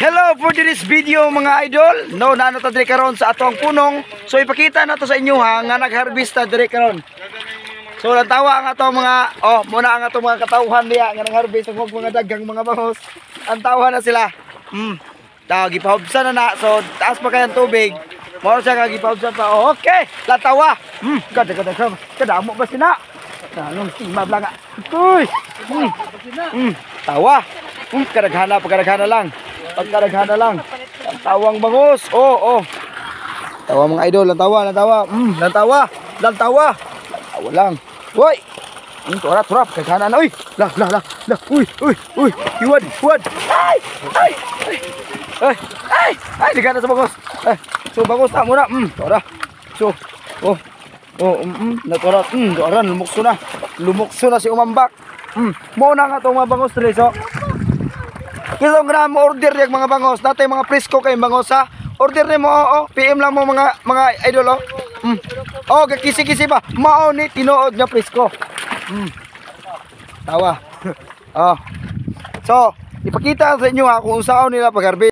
Hello for this video mga idol. No, nano ta dire karon sa atong punong. So ipakita na to sa inyo ha nga nagharvest ta dire karon. So natawa ang atong mga muna ang atong mga katawhan niya nga nagharvest og mga daghang mga bangos. Ang tawhan na sila. Gipahubsan na. So taas pa kayang tubig. Mao siya gipahubsan pa. Okay, latawa. Kadamo ba sina? Tanong tima blang. Uy. Tawa. Kadaghan lang. Pagkaraghana lang. Ang tawang bangus. Tawa mga idol, lantawa. Lantawa lang. Hoy. Turap. Kagana na. Uy. Uy. Iwad. Ay, di ka na sa bangus. So bangus ta muna. Tora. So. Naturat. Doran lumukso na si umambak. Mo na nga tong mga bangus dre so. Kilong gram order yung mga bangos. Natay mga presko kay bangos ha. Order ni mo PM lang mo mga idol kisi ba. Mao ni tinuod nga presko. Tawa. So, ipakita sa inyo ha kung saan nila pag-harvest.